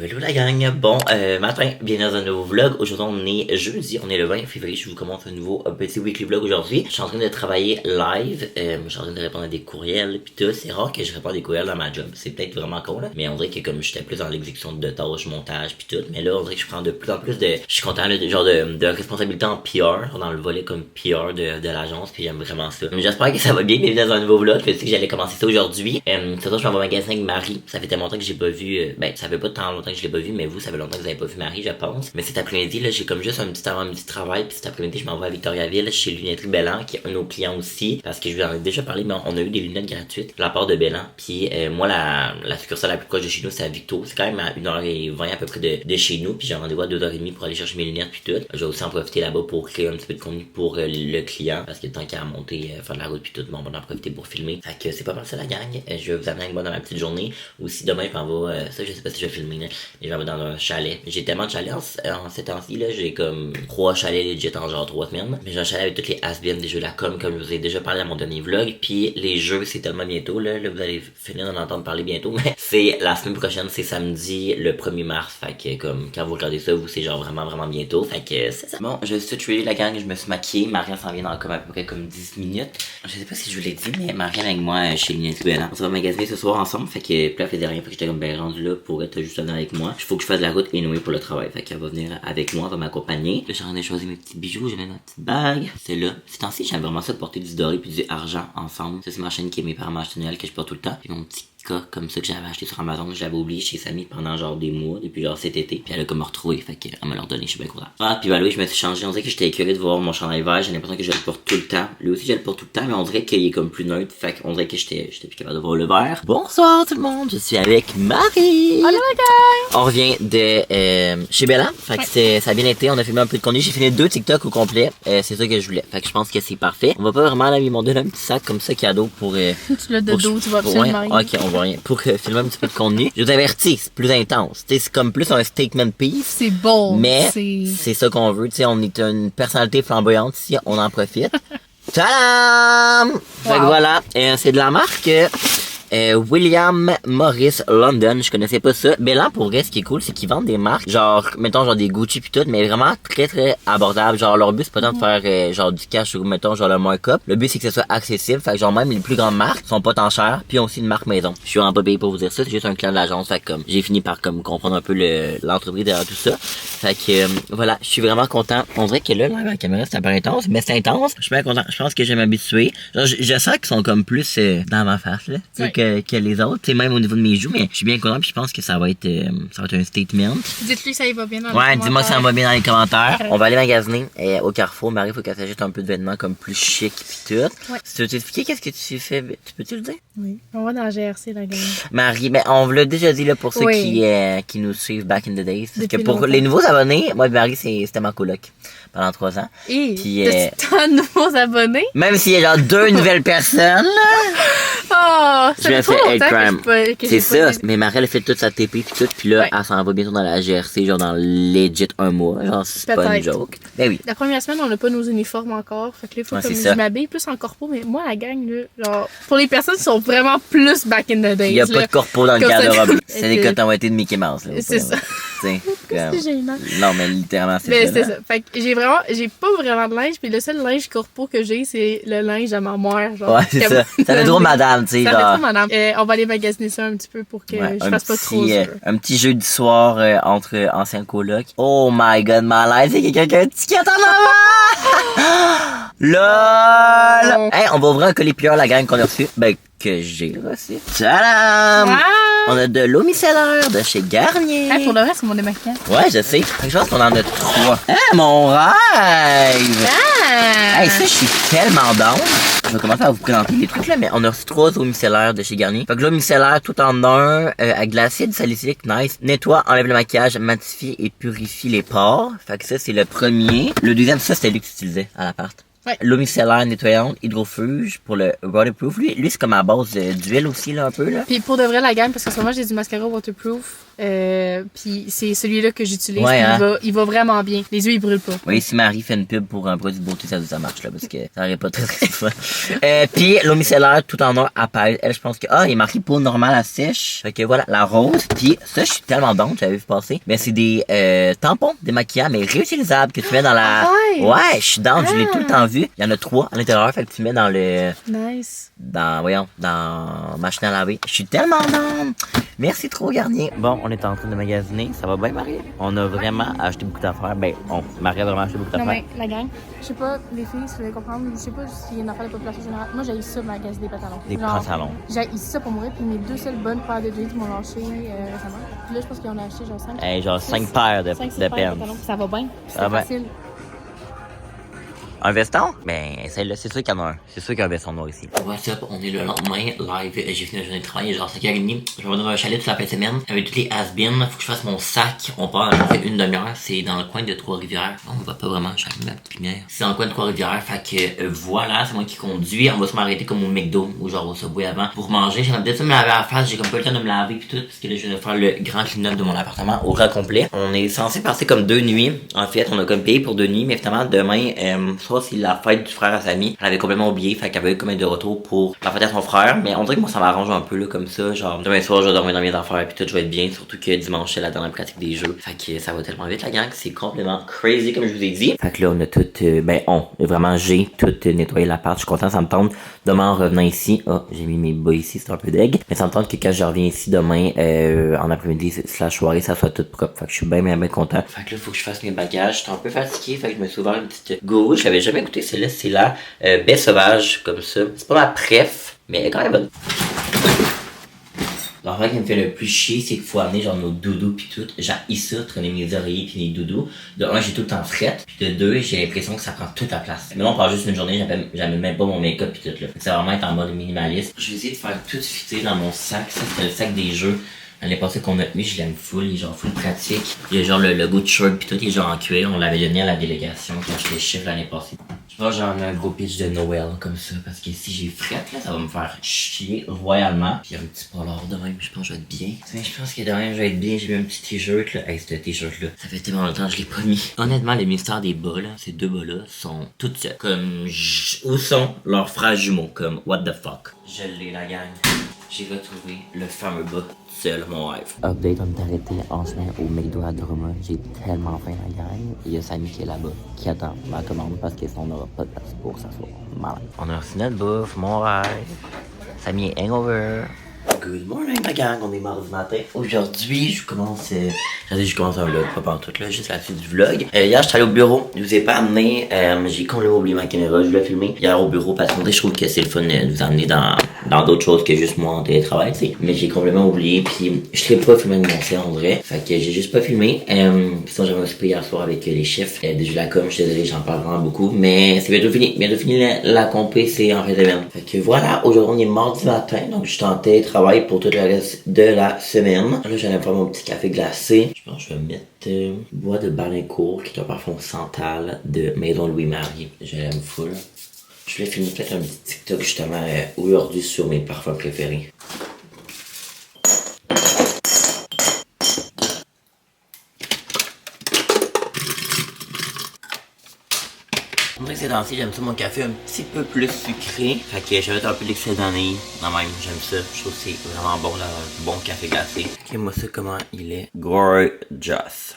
Hello la gang, bon matin, bienvenue dans un nouveau vlog. Aujourd'hui on est jeudi, on est le 20 février, je vous commence un nouveau petit weekly vlog aujourd'hui. Je suis en train de travailler live, je suis en train de répondre à des courriels pis tout. C'est rare que je réponds à des courriels dans ma job, c'est peut-être vraiment con là, mais on dirait que comme j'étais plus dans l'exécution de tâches, montage pis tout, mais là on dirait que je prends de plus en plus de, je suis content là, de responsabilité en PR, dans le volet comme PR de l'agence, puis j'aime vraiment ça. J'espère que ça va bien, bienvenue dans un nouveau vlog, je sais que j'allais commencer ça aujourd'hui. C'est ça, je m'en vais magasiner avec Marie, ça fait tellement longtemps que j'ai pas vu, ça fait pas tant longtemps que je l'ai pas vu, mais vous, ça fait longtemps que vous avez pas vu Marie, je pense. Mais cet après-midi, là, j'ai comme juste un petit avant-midi de travail, puis cet après-midi, je m'en vais à Victoriaville, chez Lunetterie Bellan, qui est un de nos clients aussi, parce que je vous en ai déjà parlé, mais on a eu des lunettes gratuites de la part de Bellan. Puis moi, la succursale la plus proche de chez nous, c'est à Victo. C'est quand même à 1h20 à peu près de chez nous, puis j'ai rendez-vous à 2h30 pour aller chercher mes lunettes puis tout. Je vais aussi en profiter là-bas pour créer un petit peu de contenu pour le client, parce que tant qu'à monter, faire de la route puis tout, bon, on va en profiter pour filmer. Fait que c'est pas mal ça la gang. Je vais vous amener avec moi dans ma petite journée. Aussi demain, je m'en vais, ça je sais pas si je vais filmer, là, mais je vais dans un chalet. J'ai tellement de chalets en ces temps-ci, là, j'ai comme 3 chalets legit en genre 3 semaines. Mais j'ai un chalet avec toutes les has-been des jeux de la com, comme je vous ai déjà parlé dans mon dernier vlog. Puis les jeux, c'est tellement bientôt, là vous allez finir d'en entendre parler bientôt, mais c'est la semaine prochaine, c'est samedi, le 1er mars. Fait que comme, quand vous regardez ça, vous, c'est genre vraiment bientôt. Fait que c'est ça. Bon, je suis tué la gang, je me suis maquillée. Marianne s'en vient dans comme à peu près comme 10 minutes. Je sais pas si je vous l'ai dit, mais Marianne avec moi chez Lunetterie Bellan. On va magasiner ce soir ensemble, fait que puis là, elle faisait rien, fait que j'étais comme ben rendu là pour être juste là avec moi. Il faut que je fasse la route anyway pour le travail, fait qu'elle va venir avec moi, elle va m'accompagner. Là, je suis en train de choisir mes petits bijoux, j'ai mis ma petite bague. C'est là. Ces temps-ci, j'aime vraiment ça de porter du doré puis du argent ensemble. Ça, c'est ma chaîne qui est mes parents m'ont acheté Noël que je porte tout le temps. Puis mon petit comme ça que j'avais acheté sur Amazon, je l'avais oublié chez Samy pendant genre des mois, depuis genre cet été, puis elle a comme retrouvé, fait qu'elle me l'a redonné, je suis bien content. Ah, puis bah oui, je me suis changé, on dirait que j'étais curieux de voir mon chandail vert, j'ai l'impression que je le porte tout le temps. Lui aussi je le porte tout le temps, mais on dirait qu'il est comme plus neutre, fait qu'on dirait que j'étais plus capable de voir le vert. Bonsoir tout le monde, je suis avec Marie. Hello les gars! On revient de chez Bellan, fait que ça a bien été, on a filmé un peu de contenu, j'ai fini 2 TikTok au complet, c'est ça que je voulais, fait que je pense que c'est parfait. On va pas vraiment aller mon donner un petit sac comme ça cadeau pour tu l'as de dos, tu vas absolument rien. Ok, on va rien. Pour filmer un petit peu de contenu. Je vous avertis, c'est plus intense. T'sais, c'est comme plus un statement piece. C'est bon. Mais c'est ça qu'on veut. T'sais, on est une personnalité flamboyante ici, on en profite. Tadam! Wow. Fait que voilà, c'est de la marque William Morris London, je connaissais pas ça. Bellan, pour vrai, ce qui est cool, c'est qu'ils vendent des marques, genre, mettons, genre des Gucci pis tout, mais vraiment très abordables. Genre, leur but, c'est pas tant de faire, genre, du cash ou, mettons, genre, le markup. Le but, c'est que ce soit accessible. Fait que, genre, même les plus grandes marques sont pas tant chères, puis ont aussi une marque maison. Je suis vraiment pas payé pour vous dire ça, c'est juste un client de l'agence. Fait que, comme, j'ai fini par, comme, comprendre un peu l'entreprise derrière tout ça. Fait que, voilà, je suis vraiment content. On dirait que là, la caméra, c'est un peu intense, mais c'est intense. Je suis bien content. Je pense que je vais m'habituer. Genre, je sens qu'ils sont comme plus, dans ma face, là. Ouais. Que les autres, c'est même au niveau de mes joues, mais je suis bien content puis je pense que ça va être un statement. Dites-lui ça y va bien dans les commentaires. Ouais, dis-moi que ça va bien dans les commentaires. Ouais. On va aller magasiner au Carrefour. Marie, faut qu'elle s'achète un peu de vêtements comme plus chic pis tout. Ouais. Si tu veux t'expliquer qu'est-ce que tu fais, tu peux-tu le dire? Oui. On va dans la GRC, la gang. Marie, ben, on vous l'a déjà dit, là, pour ceux qui nous suivent back in the days. Parce que pour longtemps. les nouveaux abonnés, moi et Marie, c'était ma coloc pendant 3 ans. Et puis t'as de nouveaux abonnés? Même s'il y a genre 2 nouvelles personnes, oh, ça fait trop longtemps que c'est ça, mais Marie, elle fait toute sa TP pis tout, pis là, elle s'en va bientôt dans la GRC, genre dans legit 1 mois, genre c'est pas une joke. Ben oui. La première semaine, on n'a pas nos uniformes encore, fait que là, il faut comme je m'habille plus en corpo, mais moi, la gang, là, genre, pour les personnes qui sont vraiment plus back in the days. Il y a pas de corpo dans le garde-robe. C'est des cotons été de Mickey Mouse, là. C'est ça. C'est gênant. Non, mais littéralement, c'est ça. Fait que j'ai pas vraiment de linge, pis le seul linge corpo que j'ai, c'est le linge de ma mère, genre. Ouais, c'est ça. Ça fait trop madame, tu sais, genre. Ça fait trop madame. On va aller magasiner ça un petit peu pour que je fasse pas trop sûr. Un petit jeu du soir entre anciens colocs. Oh my god, malaise, c'est quelqu'un qui a un ticket en avant! LOL! Hey, on va ouvrir un colis PR, la gang qu'on a reçu. Ben, que j'ai reçu. Tadam! Wow! On a de l'eau micellaire de chez Garnier. Hey, pour le reste, c'est mon démaquillant. Ouais, je sais. Je pense qu'on en a 3. Hein, mon rêve! Ah! Hey, ça, je suis tellement down. Je vais commencer à vous présenter les trucs là, mais on a reçu 3 eaux micellaires de chez Garnier. Fait que l'eau micellaire tout en un, avec de l'acide salicylique, nice. Nettoie, enlève le maquillage, matifie et purifie les pores. Fait que ça, c'est le premier. Le deuxième, ça, c'était lui que tu utilisais à l'appart. Ouais. L'eau micellaire nettoyante, hydrofuge pour le waterproof. Lui c'est comme à base d'huile aussi, là, un peu, là. Puis pour de vrai, la gamme, parce qu'en ce moment, j'ai du mascara waterproof. Puis c'est celui-là que j'utilise. Ouais, hein? Il va vraiment bien. Les yeux, ils brûlent pas. Oui, si Marie fait une pub pour un produit de beauté, ça marche, là, parce que ça aurait pas très fun. Puis l'eau micellaire, tout en or, apaise. Elle, je pense que, il est marqué peau normale à sèche. Fait que voilà, la rose. Puis ça, je suis tellement bon, j'avais vu passer. Mais c'est des tampons démaquillants, mais réutilisables, que tu mets dans la... Ouais, je suis down, je l'ai tout le temps vu. Il y en a 3 à l'intérieur, fait que tu mets dans le... Nice. Dans machine à laver. Je suis tellement down. Merci trop, Garnier. Bon, on est en train de magasiner. Ça va bien, Marie? On a vraiment acheté beaucoup d'affaires. Marie a vraiment acheté beaucoup d'affaires. Non, mais la gang, je sais pas, les filles, si vous voulez comprendre, je sais pas s'il y a une affaire de population générale. Moi, j'ai ça, magasiner des pantalons. Des pantalons. J'ai ça pour mourir, puis mes 2 seules bonnes paires de jeans m'ont lâché récemment. Puis là, je pense qu'ils en ont acheté genre 5. Genre 5 paires de paires. Ça va bien. C'est facile. Un veston? Celle-là, c'est sûr qu'il y en a un. C'est sûr qu'il y a un veston noir ici. What's up? On est le lendemain, live. J'ai fini la journée de travail, genre 5h30. Je vais dans un chalet toute la fin de semaine avec toutes les has-been. Faut que je fasse mon sac. On part en fait une demi-heure. C'est dans le coin de Trois-Rivières. On voit pas vraiment, chaque ma petite lumière. C'est dans le coin de Trois-Rivières. Fait que voilà, c'est moi qui conduis. On va se m'arrêter comme au McDo ou genre au Subway avant pour manger. J'aimerais peut-être me laver à la face. J'ai comme pas le temps de me laver pis tout. Parce que là, je viens de faire le grand clean-up de mon appartement au grand complet. On est censé passer comme 2 nuits. En fait, on a comme payé pour 2 nuits. Mais finalement, demain, soit c'est la fête du frère à Samy. Elle avait complètement oublié, fait qu'elle avait eu comme un de retour pour la fête à son frère. Mais on dirait que moi ça m'arrange un peu là comme ça. Genre demain soir je vais dormir dans mes affaires puis tout je vais être bien. Surtout que dimanche c'est la dernière pratique des jeux. Fait que ça va tellement vite la gang, c'est complètement crazy comme je vous ai dit. Fait que là on a tout, vraiment j'ai tout nettoyé l'appart. Je suis content, ça me tente demain en revenant ici. J'ai mis mes bas ici, c'est un peu deg. Mais ça me tente que quand je reviens ici demain en après-midi / soirée, ça soit tout propre. Fait que je suis bien content. Fait que là faut que je fasse mes bagages. J'étais un peu fatigué, fait que je me suis ouvert une petite gauche. J'avais jamais goûté celle-là. C'est la baie sauvage, comme ça. C'est pas ma préf, mais elle est quand même bonne. L'affaire qui me fait le plus chier, c'est qu'il faut amener genre nos doudous pis tout. J'haïs ça, traîner mes oreillers pis les doudous. De 1, j'ai tout le temps frette. Puis de 2, j'ai l'impression que ça prend toute la place. Mais là, on part juste une journée, j'amène même pas mon make-up pis tout là. C'est vraiment être en mode minimaliste. Je vais essayer de faire tout fitter dans mon sac. Ça, c'est le sac des jeux. L'année passée qu'on a mis, je l'aime full, il est genre full pratique. Il y a genre le logo de shirt pis tout, il est genre en cuir. On l'avait donné à la délégation quand j'étais chef l'année passée. Je pense genre un gros pitch de Noël comme ça, parce que si j'ai frette là, ça va me faire chier royalement. Puis il y a un petit polar de même, je pense que je vais être bien. Mais je pense que de même je vais être bien, j'ai mis un petit t-shirt là. Hey, ce t-shirt là, ça fait tellement longtemps que je l'ai pas mis. Honnêtement, les mystères des bas là, ces 2 bas là, sont toutes seuls. Comme, où sont leurs frères jumeaux? Comme, what the fuck? Je l'ai la gang. J'ai retrouvé le fameux bas. C'est mon rêve. Update, on est arrêté en chemin au McDo à Drummond. J'ai tellement faim la gang. Il y a Samy qui est là-bas, qui attend ma commande parce que sinon on n'aura pas de place pour s'asseoir. Malade. On a reçu notre bouffe, mon rêve. Samy est hangover. Good morning la gang, on est mardi matin. Aujourd'hui, je commence un vlog, pas pantoute là, juste la suite du vlog. Hier, j'étais allé au bureau, je vous ai pas amené, j'ai complètement oublié ma caméra, je voulais filmer hier au bureau parce que je trouve que c'est le fun de vous amener dans d'autres choses que juste moi en télétravail, tu sais. Mais j'ai complètement oublié, puis je l'ai pas filmé de mon C en vrai, fait que j'ai juste pas filmé. Sinon j'avais un souper hier soir avec les chefs de Julacom, je suis désolé, j'en parle vraiment beaucoup, mais c'est bientôt fini la compé, c'est en fin de semaine. Fait que voilà, aujourd'hui on est mardi matin, donc je suis en télétravail pour tout le reste de la semaine. Là, j'allais faire mon petit café glacé. Je pense que je vais mettre bois de Balincourt, qui est un parfum Santal de Maison Louis-Marie. Je l'aime full. Je vais filmer peut-être un petit TikTok justement aujourd'hui sur mes parfums préférés. On dirait que c'est dansé, j'aime ça mon café un petit peu plus sucré. Fait que je vais mettre un peu d'excès d'années. Non même, j'aime ça. Je trouve que c'est vraiment bon, là, un bon café glacé. Ok, moi ça comment il est. Gorgeous.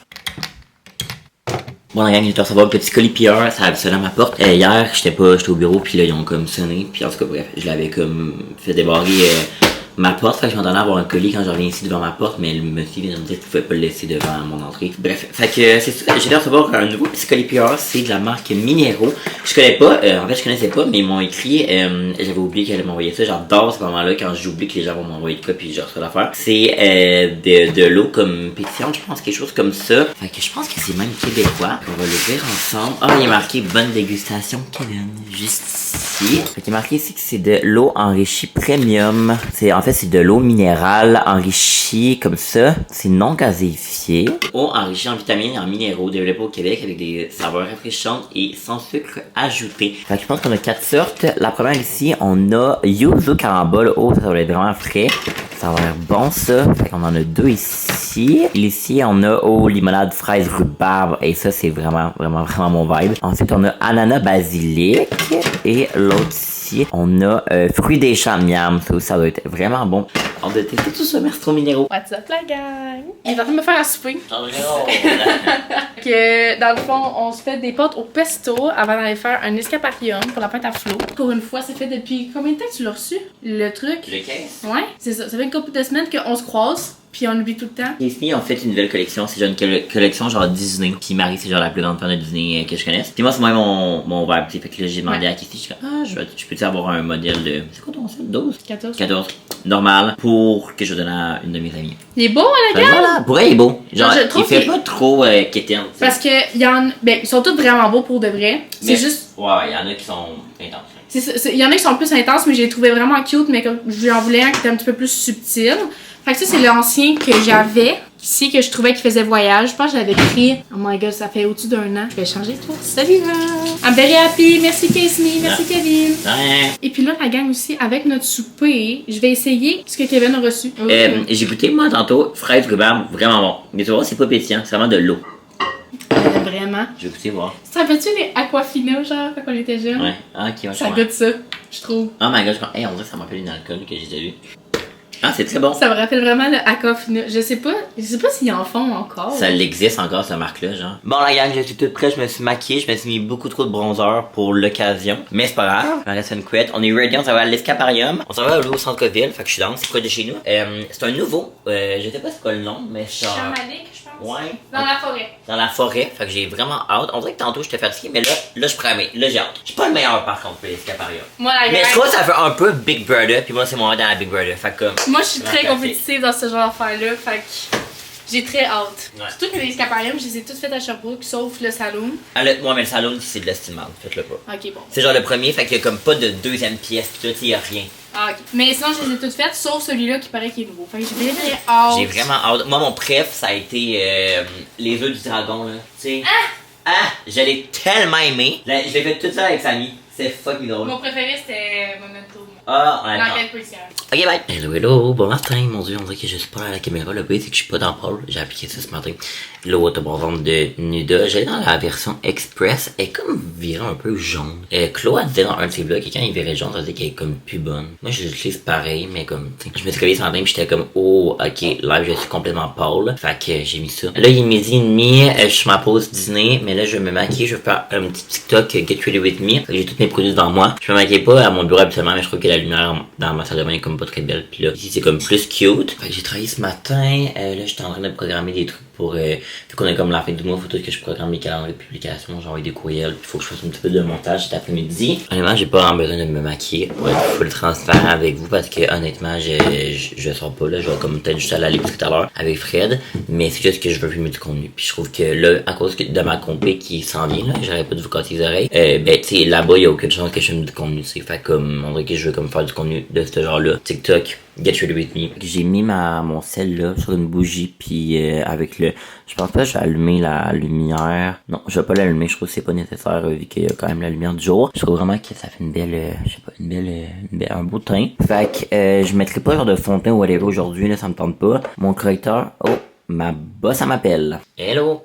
Bon la gang, j'ai dû recevoir un petit colis PR, ça avait sonné à ma porte. Hier, j'étais au bureau, puis là ils ont comme sonné. Puis en tout cas bref, je l'avais comme fait débarrer ma porte, fait que je m'entendais avoir un colis quand je reviens ici devant ma porte, mais le monsieur vient de me dire qu'il ne pouvait pas le laisser devant mon entrée. Bref, fait que c'est ça, j'ai dû recevoir un nouveau petit colis PR, c'est de la marque Minero. Je connais pas, en fait je connaissais pas, mais ils m'ont écrit, j'avais oublié qu'elle allait m'envoyer ça, j'adore ce moment-là quand j'oublie que les gens vont m'envoyer de quoi puis je reçois l'affaire. C'est de l'eau comme pétillante, je pense, quelque chose comme ça. Fait que je pense que c'est même québécois. On va l'ouvrir ensemble. Ah, il est marqué bonne dégustation Kevin, juste ici. Fait qu'il est marqué ici que c'est de l'eau enrichie premium. En fait, c'est de l'eau minérale enrichie comme ça. C'est non gazéifié. Eau enrichie en vitamines et en minéraux, développée au Québec avec des saveurs rafraîchissantes et sans sucre ajouté. Fait que je pense qu'on a 4 sortes. La première ici, on a Yuzu Carambole. Oh, ça va être vraiment frais. Ça a l'air bon, ça. Fait qu'on en a 2 ici. Ici, on a limonade fraise rhubarbe. Et ça, c'est vraiment mon vibe. Ensuite, on a ananas basilic. Et l'autre ici, on a fruits des champs miam. Ça aussi, ça doit être vraiment bon. On a testé tout ça, merci trop minéraux. What's up la gang? Je vais en train de me faire à souper. Que dans le fond, on se fait des pâtes au pesto avant d'aller faire un escaparium pour la pâte à flot. Pour une fois, c'est fait depuis combien de temps que tu l'as reçu? Le truc? Le 15? Ouais, c'est ça. Ça fait une couple de semaines qu'on se croise. Puis on oublie tout le temps. Disney ont fait une nouvelle collection, c'est genre une collection genre Disney. Puis Marie, c'est genre la plus grande fan de Disney que je connaisse. Puis moi, c'est moi mon vibe, tu sais. Fait que là, j'ai demandé à Kitty, je suis comme, je peux-tu avoir un modèle de. C'est quoi ton modèle? 12? 14. Normal, pour que je donne à une de mes amies. Il est beau, hein, la gars? Voilà, pour elle, il est beau. Genre, il fait qu'il... pas trop quétaine. Parce que ils sont tous vraiment beaux pour de vrai. C'est juste. Ouais, il y en a qui sont intenses. Il y en a qui sont plus intenses, mais j'ai trouvé vraiment cute, mais comme j'en voulais un qui était un petit peu plus subtil. Fait que ça, c'est l'ancien que j'avais ici, que je trouvais qu'il faisait voyage. Je pense que je l'avais pris. Oh my god, ça fait au-dessus d'un an. Je vais changer toi. Salut! I'm very happy. Merci Casey. Merci Kevin. Ouais. Et puis là, la gang aussi, avec notre souper, je vais essayer ce que Kevin a reçu. J'ai goûté, moi, tantôt, fraise rhubarbe, vraiment bon. Mais tu vois, c'est pas pétillant, c'est vraiment de l'eau. Vraiment. Je vais goûter voir. Ça rappelle-tu les Aquafina, genre, quand on était jeunes? Ouais. Ah, ok, ça goûte ça, je trouve. Oh my god, on dirait que ça me rappelle une alcool que j'ai déjà vu. Ah, c'est très bon. Ça me rappelle vraiment le Aquafina. Je sais pas s'ils en font encore. Ça existe encore, cette marque-là, genre. Bon, la gang, je suis toute prête, je me suis maquillée, je me suis mis beaucoup trop de bronzer pour l'occasion. Mais c'est pas grave, il me reste une couette. On est ready, on s'en va à l'escaparium. On s'en va au centre-ville, fait que je suis dans, c'est quoi de chez nous? C'est un nouveau, je sais pas c'est quoi le nom, mais genre... Chamanique, je pense. Ouais. Dans la forêt. Dans la forêt, fait que j'ai vraiment hâte. On dirait que tantôt j'étais fatigué, mais là je promets, là j'ai hâte. Je suis pas le meilleur par contre pour l'escaparium. Moi, la mais je trouve que ça fait un peu Big Brother, puis moi c'est moi dans la Big Brother, fait que... Moi je suis très compétitive dans ce genre d'affaires-là, fait que j'ai très hâte. Ouais. Surtout que les escapariums, je les ai toutes faites à Sherbrooke, sauf le saloon. Ah, mais le saloon c'est de l'estimable, faites-le pas. Ok, bon. C'est genre le premier, fait qu'il y a comme pas de deuxième pièce, pis tout, il y a rien. Ah, ok. Mais sinon, je les ai toutes faites, sauf celui-là qui paraît qu'il est nouveau. Fait que j'ai très hâte. J'ai vraiment hâte. Moi, mon préf, ça a été les œufs du dragon, là. Tu sais. Je l'ai tellement aimé. Je l'ai fait tout ça avec Samy. C'est fucking drôle. Mon préféré, c'était Memento. Ah, on a l'enquête policière. Ok, bye. Hello, bon matin. Mon dieu, on dirait que je suis pas à la caméra. Le pire, c'est que je suis pas dans Paul. J'ai appliqué ça ce matin. L'eau de vente de Nuda. J'allais dans la version Express. Elle est comme virée un peu jaune. Chloé disait dans un de ses vlogs que quand il virait jaune, ça veut dire qu'elle est comme plus bonne. Moi, je l'utilise pareil, mais comme, t'sais, je me suis réveillé ce matin pis j'étais comme, oh, ok, live, je suis complètement pâle. Fait que j'ai mis ça. Là, il est midi et demi. Je suis ma pause dîner, mais là, je vais me maquiller. Je vais faire un petit TikTok Get Ready With Me. J'ai tous mes produits devant moi. Je me maquille pas à mon bureau habituellement, mais je trouve que la lumière dans ma salle de bain est comme pas très belle. Puis là, ici, c'est comme plus cute. Fait que j'ai travaillé ce matin. Là, j'étais en train de programmer des trucs pour, vu qu'on est comme la fin du mois, faut tout que je programme mes calendriers de publication, j'envoie des courriels, puis faut que je fasse un petit peu de montage cet après-midi. Honnêtement, j'ai pas vraiment besoin de me maquiller pour être full transparent avec vous parce que honnêtement, je sors pas là, je vais comme peut-être juste aller à l'épicerie tout à l'heure avec Fred, mais c'est juste que je veux filmer du contenu. Puis je trouve que là, à cause de ma compé qui s'en vient là, j'arrête pas de vous casser les oreilles, ben tu sais, là-bas, il y a aucune chance que je filme du contenu, c'est fait comme, on dirait que je veux comme faire du contenu de ce genre-là. TikTok, Get Ready With Me. J'ai mis mon sel là sur une bougie puis avec le, je pense pas que je vais allumer la lumière. Non, je vais pas l'allumer, je trouve que c'est pas nécessaire vu qu'il y a quand même la lumière du jour. Je trouve vraiment que ça fait une belle, je sais pas, un beau teint. Fait que je mettrai pas genre de fond de teint ou whatever aujourd'hui là, ça me tente pas. Mon correcteur, oh, ma boss ça m'appelle. Hello.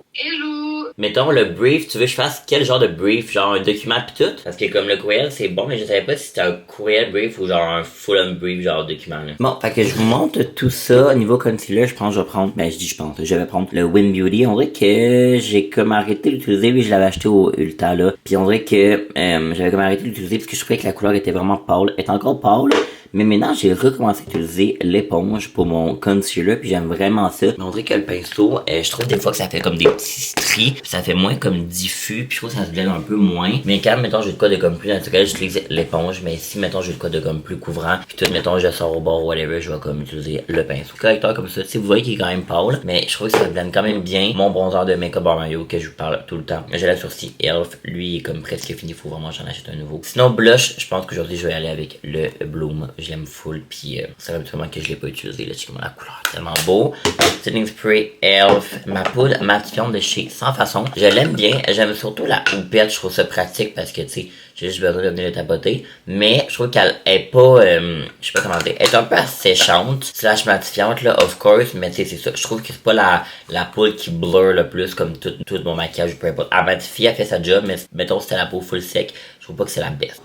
Mettons le brief, tu veux que je fasse quel genre de brief? Genre un document pis tout? Parce que comme le courriel c'est bon, mais je savais pas si c'était un courriel brief ou genre un full-on brief genre document là. Bon, fait que je vous montre tout ça. Au niveau concealer, je vais prendre, je vais prendre le Win Beauty. On dirait que j'ai comme arrêté de l'utiliser, oui je l'avais acheté au Ulta là. Puis on dirait que j'avais comme arrêté de l'utiliser parce que je trouvais que la couleur était vraiment pâle. Elle est encore pâle. Mais maintenant, j'ai recommencé à utiliser l'éponge pour mon concealer, puis j'aime vraiment ça. Mais on dirait que le pinceau, je trouve des fois que ça fait comme des petits stries, puis ça fait moins comme diffus, puis je trouve que ça se blende un peu moins. Mais quand, mettons, j'ai de quoi de comme plus naturel, j'utilise l'éponge, mais si, mettons, j'ai de quoi de comme plus couvrant, puis tout, mettons, je sors au bord, whatever, je vais comme utiliser le pinceau. Correcteur comme ça, si vous voyez qu'il est quand même pâle, mais je trouve que ça blende quand même bien. Mon bronzer de Makeup Bar Mario que je vous parle tout le temps. J'ai la sourcil Elf, lui, il est comme presque fini, faut vraiment que j'en achète un nouveau. Sinon, blush, je pense qu'aujourd'hui, je vais aller avec le Bloom. j'aime full, puis ça fait un petit moment que je l'ai pas utilisé, là, tu sais comment la couleur est tellement beau. Setting Spray Elf, ma poudre matifiante de chez Sans Façon. Je l'aime bien, j'aime surtout la houppette, je trouve ça pratique parce que, tu sais, j'ai juste besoin de venir le tapoter, mais je trouve qu'elle est pas, je sais pas comment dire, elle est un peu asséchante, slash matifiante, là, of course, mais tu sais, c'est ça, je trouve que c'est pas la poudre qui blur le plus comme tout mon maquillage, peu importe. Elle matifie, elle fait sa job, mais mettons si t'as la peau full sec, je trouve pas que c'est la best.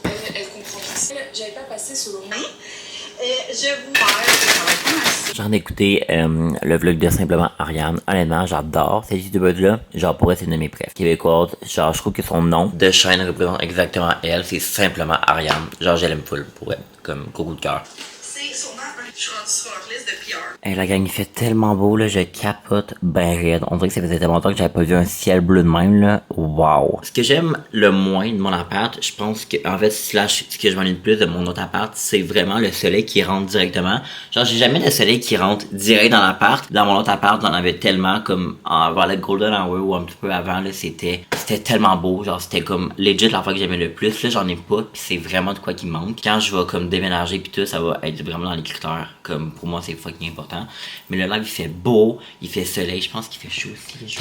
Elle comprend tout. J'avais pas passé selon moi. Je vous parle. J'en ai écouté le vlog de Simplement Ariane. Honnêtement, j'adore cette YouTubeuse-là. Genre, pour elle, c'est une de mes préfs. Québécoise. Genre, je trouve que son nom de chaîne représente exactement elle. C'est Simplement Ariane. Genre, je l'aime full pour elle. Comme gros coup de cœur. C'est sûrement je suis rendue sur leur liste de PR. Hey, la gang, il fait tellement beau, là, je capote ben raide. On dirait que ça faisait tellement longtemps que j'avais pas vu un ciel bleu de même, là. Wow. Ce que j'aime le moins de mon appart, je pense que, en fait, slash, ce que je m'ennuie le plus de mon autre appart, c'est vraiment le soleil qui rentre directement. Genre, j'ai jamais de soleil qui rentre direct dans l'appart. Dans mon autre appart, j'en avais tellement, comme, vers le Golden Hour ou un petit peu avant, là, c'était tellement beau. Genre, c'était comme, legit, la fois que j'aimais le plus. Là, j'en ai pas, pis c'est vraiment de quoi qui me manque. Quand je vais, comme, déménager pis tout, ça va être vraiment dans les critères. Comme, pour moi, c'est fucking important. Mais le live, il fait beau, il fait soleil. Je pense qu'il fait chaud aussi.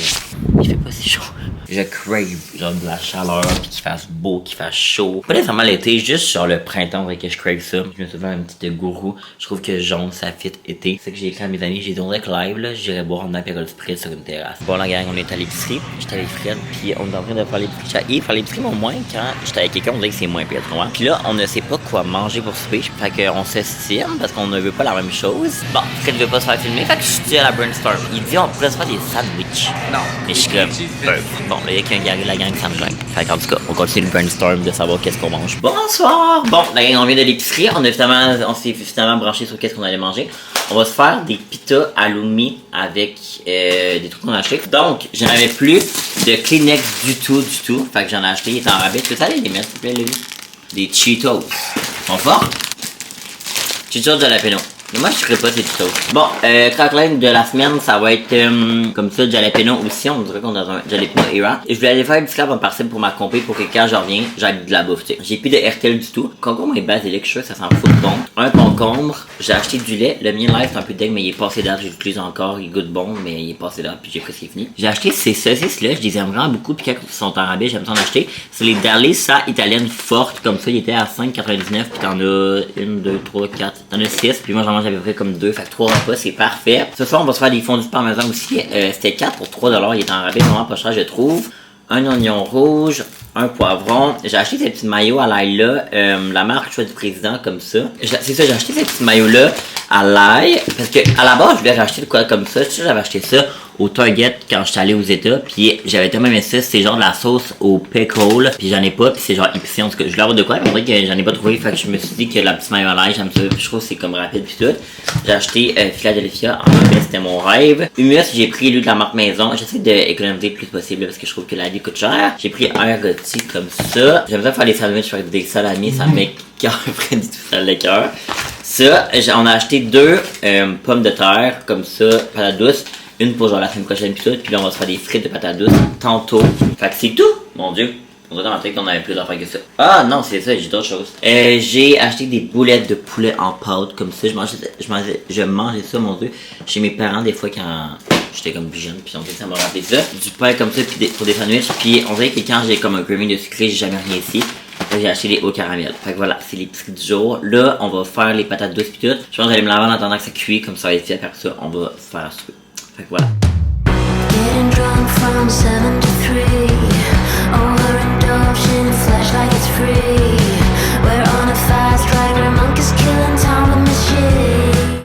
Il fait pas si chaud. Je crave, genre, de la chaleur, pis qu'il fasse beau, qu'il fasse chaud. Pas nécessairement l'été, juste genre le printemps, vrai que je crave ça. Je me suis fait un petit gourou. Je trouve que jaune, ça fit été. C'est que j'ai écrit à mes amis, j'ai dit, on dirait que live, là, j'irais boire un apéro spritz sur une terrasse. Bon, la gang, on est à l'épicerie. J'étais avec Fred, pis on est en train de faire l'épicerie. Et faire l'épicerie, mais au moins, quand j'étais avec quelqu'un, on dirait que c'est moins pire, tu vois. Puis là, on ne sait pas quoi manger pour souper. Fait qu'on s'estime parce qu'on ne veut pas la même chose. Bon, Fred veut pas se faire filmer, fait que je dis à la brainstorm. Il dit, on pourrait se faire des sandwichs. Non. Mais je suis comme, bon, là, il y a qu'un gars, la gang, ça me gêne. Fait qu'en tout cas, on continue le brainstorm de savoir qu'est-ce qu'on mange. Bonsoir! Bon, la gang, on vient de l'épicerie. On s'est finalement branché sur qu'est-ce qu'on allait manger. On va se faire des pitas halloumi avec des trucs qu'on a achetés. Donc, j'en avais plus de Kleenex du tout. Fait que j'en ai acheté, il est en rabais. Tu peux aller les mettre, s'il te plaît, Lévi? Des Cheetos. Sont forts? Cheetos jalapeno. Mais moi, je ferais pas ces Cheetos. Bon, crackline de la semaine, ça va être comme ça, jalapeno aussi. On dirait qu'on est dans un jalapeno era. Je voulais aller faire du scrap en parcelle pour ma compé pour que quand je reviens, j'aille de la bouffe, tu sais. J'ai plus de RTL du tout. Concombre et basilic, je sais, ça s'en fout bon. Un concombre, j'ai acheté du lait. Le mien live, c'est un peu deg, mais il est passé date. Je l'utilise encore, il goûte bon, mais il est passé date, puis j'ai presque fini. J'ai acheté ces saucisses-là, je les aime vraiment beaucoup, puis quand ils sont en rabais, j'aime ça en acheter. C'est les Darlissa italiennes fortes, comme ça, ils étaient à 5,99, puis t'en as 1, 2, 3, 4, t'en as 6, puis moi j'en mange à peu près comme 2, fait que 3 repas, c'est parfait. Ce soir, on va se faire des fondus de parmesan aussi. C'était 4 pour 3$, il est en rabais, vraiment pas cher, je trouve. Un oignon rouge, un poivron. J'ai acheté ces petits maillots à l'ail là, la marque Choix du Président comme ça. C'est ça, j'ai acheté ces petits maillots là à l'ail parce que à la base je voulais racheter de quoi comme ça. Tu sais, j'avais acheté ça au Target quand j'étais allé aux États, puis j'avais tellement aimé ça, c'est genre de la sauce au pickle, puis j'en ai pas, puis c'est genre épicé, en tout cas je voulais avoir de quoi, mais on dirait que j'en ai pas trouvé, fait que je me suis dit que la petite maillot à l'ail, j'aime ça, puis je trouve que c'est comme rapide puis tout. J'ai acheté Philadelphia, en fait c'était mon rêve. Humus, j'ai pris lui de la marque Maison, j'essaie d'économiser le plus possible parce que je trouve que la vie coûte cher. J'ai pris un rôti comme ça. J'aime ça faire des sandwichs avec des salamis, ça m'écoeure du tout ça le cœur. Ça, on a acheté 2 pommes de terre comme ça, patates douces. Une pour genre la semaine prochaine pis tout, puis là on va se faire des frites de patates douces tantôt. Fait que c'est tout, mon dieu. On dirait dans la tête qu'on avait plus d'affaires que ça. Ah non, c'est ça, j'ai d'autres choses. J'ai acheté des boulettes de poulet en pâte comme ça. Je mangeais ça, mon dieu, chez mes parents des fois quand j'étais comme plus jeune, puis on dirait que ça m'a rappelé ça. Du pain comme ça puis pour des sandwichs, puis on dirait que quand j'ai comme un craving de sucré, j'ai jamais rien ici. J'ai acheté les hauts caramel. Fait que voilà, c'est les petits du jour. Là, on va faire les patates douces pis tout. Je pense que j'allais me laver en attendant que ça cuit, comme ça va être fait. Après ça, on va faire ça. Fait que voilà.